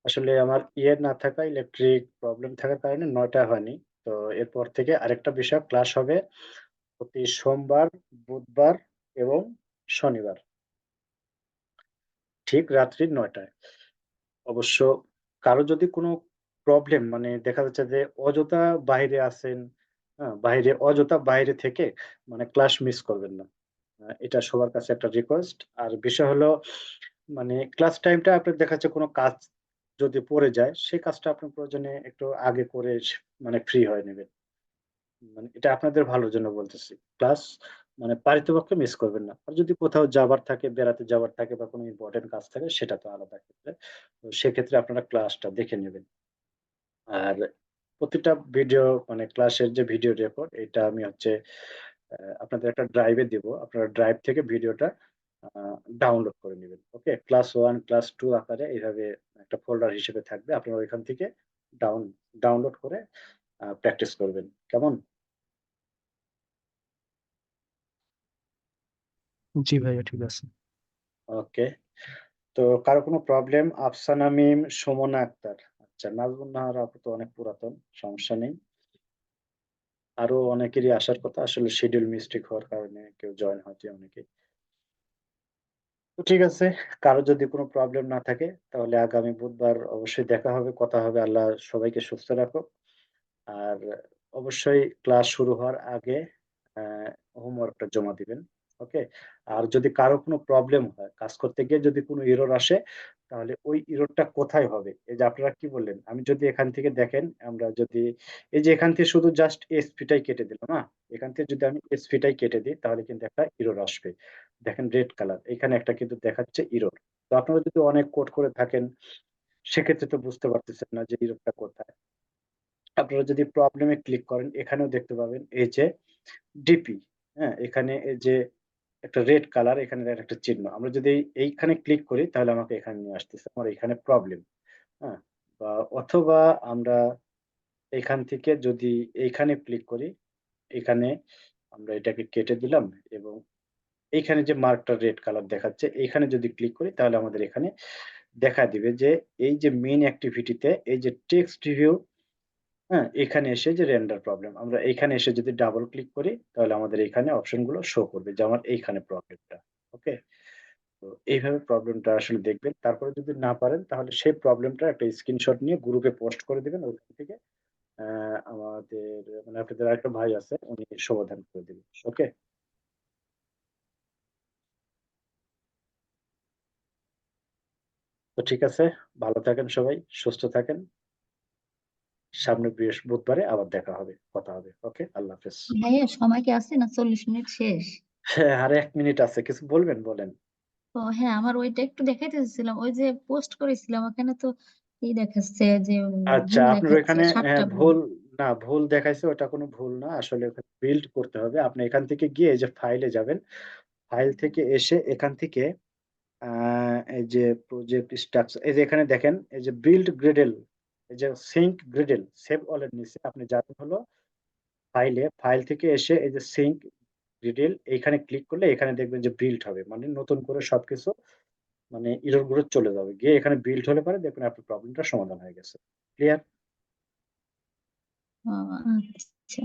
আসলে আমার ইয়ে না থাকা, ইলেকট্রিক প্রবলেম থাকার কারণে 9টা হয়নি। তো এরপর থেকে আরেকটা বিষয় ক্লাস হবে প্রতি সোমবার, বুধবার এবং শনিবার, ঠিক রাত্রি 9টায়। অবশ্য কারো যদি কোনো প্রবলেম, মানে দেখা যাচ্ছে যে অযথা বাইরে আছেন, হ্যাঁ, বাইরে অযথা বাইরে থেকে মানে ক্লাস মিস করবেন না। এটা সবার কাছে একটা রিকোয়েস্ট। আর বিষয় হলো, মানে ক্লাস টাইমটা আপনার দেখা যাচ্ছে কোনো কাজ যদি পড়ে যায়, সেই কাজটা আপনি প্রয়োজনে একটু আগে করে মানে ফ্রি হয়ে নেবেন। মানে এটা আপনাদের ভালোর জন্য বলতেছি। ক্লাস মানে পারিতপক্ষে মিস করবেন না। আর যদি কোথাও যাবার থাকে, বেড়াতে যাবার থাকে বা কোনো ইম্পর্টেন্ট কাজ থাকে, সেটা তো আলাদা ক্ষেত্রে। তো সেক্ষেত্রে আপনারা ক্লাসটা দেখে নেবেন। আর প্রতিটা ভিডিও, মানে ক্লাসের যে ভিডিও রেকর্ড, এটা আমি হচ্ছে আপনাদের একটা ড্রাইভে দিব। আপনারা ড্রাইভ থেকে ভিডিওটা ডাউনলোড করে নেবেন। ওকে, ক্লাস 1, ক্লাস 2 আকারে এইভাবে একটা ফোল্ডার হিসেবে থাকবে, আপনারা ওইখান থেকে ডাউনলোড করে প্র্যাকটিস করবেন। কেমন? জি ভাইয়া, ঠিক আছে। ওকে। তো কারো কোনো প্রবলেম? আফসানা মিম, সুমনা আক্তার। আচ্ছা, নাজমুন নাহার আপু তো অনেক পুরাতন, সমস্যা নেই। আরো অনেকেরই আসার কথা, আসলে শিডিউল মিস্টেক হওয়ার কারণে কেউ জয়েন হয়নি অনেকেই। তো ঠিক আছে, কারো যদি কোনো প্রবলেম না থাকে তাহলে আগামী বুধবার অবশ্যই দেখা হবে, কথা হবে। আল্লাহ সবাইকে সুস্থ রাখুক। আর অবশ্যই ক্লাস শুরু হওয়ার আগে হোমওয়ার্কটা জমা দিবেন। ওকে? আর যদি কারো কোনো প্রবলেম হয়, কাজ করতে গিয়ে যদি কোনো এরর আসে, তাহলে ওই এররটা কোথায় হবে? এই যে আপনারা কি বললেন? আমি যদি এখান থেকে দেখেন, আমরা যদি এই যে এখান থেকে শুধু জাস্ট এসপি টাই কেটে দিলাম, না? এখান থেকে যদি আমি এসপি টাই কেটে দিই তাহলে কিন্তু একটা এরর আসবে। দেখেন রেড কালার, এখানে একটা কিন্তু দেখাচ্ছে এরর। তো আপনারা যদি অনেক কোড করে থাকেন, সেক্ষেত্রে তো বুঝতে পারতেছেন না যে এররটা কোথায়। আপনারা যদি প্রবলেমে ক্লিক করেন, এখানেও দেখতে পাবেন এই যে ডিপি, হ্যাঁ? এখানে এই যে একটা রেড কালার, এখানে একটা চিহ্ন। আমরা যদি এইখানে ক্লিক করি তাহলে আমাকে এখানে নিয়ে আসতেছে। আমার এখানে প্রবলেম, হ্যাঁ? বা অথবা আমরা এখান থেকে যদি এইখানে ক্লিক করি, এখানে আমরা এটাকে কেটে দিলাম এবং এইখানে যে মার্কটা রেড কালার দেখাচ্ছে, এইখানে যদি ক্লিক করি তাহলে আমাদের এখানে দেখা দিবে যে এই যে মেইন অ্যাক্টিভিটিতে এই যে টেক্সট রিভিউ, হ্যাঁ? এখানে এসে যে রেন্ডার প্রবলেম, আমরা এইখানে এসে যদি ডাবল ক্লিক করি তাহলে আমাদের এখানে অপশন গুলো শো করবে যে আমার এইখানে প্রবলেমটা। ওকে? তো এইভাবে প্রবলেমটা আসলে দেখবেন। তারপরে যদি না পারেন তাহলে সেই প্রবলেমটার একটা স্ক্রিনশট নিয়ে গ্রুপে পোস্ট করে দিবেন। ওইখান থেকে অ্যা আমাদের মানে আপনাদের আরেকটা ভাই আছে, উনি সমাধান করে দিবেন। ওকে? তো ঠিক আছে। ভালো থাকেন সবাই, সুস্থ থাকেন। সামনে বুধবারে আবার দেখা হবে, কথা হবে। ওকে? আল্লাহ হাফেজ। ভাইয়া সময় কি আছে না 40 মিনিট শেষ? হ্যাঁ, আর ১ মিনিট আছে। কিছু বলবেন? বলেন। তো হ্যাঁ, আমার ওইটা একটু দেখাইতেছিলাম, ওই যে পোস্ট করেছিলাম ওখানে তো দেখাচ্ছে যে আচ্ছা, ভুল আপনার দেখাচ্ছে, ওইখানে 7টা ভুল। ভুল না, ভুল দেখাইছে ওটা কোনো ভুল না। আসলে ওখানে বিল্ড করতে হবে। আপনি এখান থেকে গিয়ে এই যে ফাইলে যাবেন। ফাইল থেকে এসে এখান থেকে আ এই যে প্রজেক্ট স্ট্রাকচার, এই যে এখানে দেখেন এই যে বিল্ড গ্রেডেল, এই যে সিঙ্ক গ্রেডেল সেভ অল এর নিচে আপনি যাবেন হলো ফাইলে, ফাইল থেকে এসে এই যে সিঙ্ক গ্রেডেল এইখানে ক্লিক করলে এখানে দেখবেন যে বিল্ড হবে। মানে নতুন করে সবকিছু মানে এরর গুলো চলে যাবে। গিয়ে এখানে বিল্ড হলে পরে দেখবেন আপনার প্রবলেমটা সমাধান হয়ে গেছে। ক্লিয়ার? ও আচ্ছা,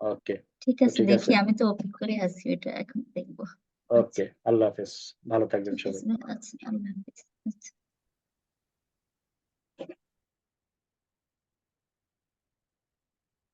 ওকে। ঠিক তো আছে, ঠিক দেখি, আছে। আমি তো অপেক্ষা করে আছি, ওইটা এখন দেখবো। আচ্ছা, ওকে। আল্লাহ হাফেজ। ভালো থাকবেন ঠিক সবাই। আছে, আচ্ছা, আল্লাহ হাফেজ। আচ্ছা।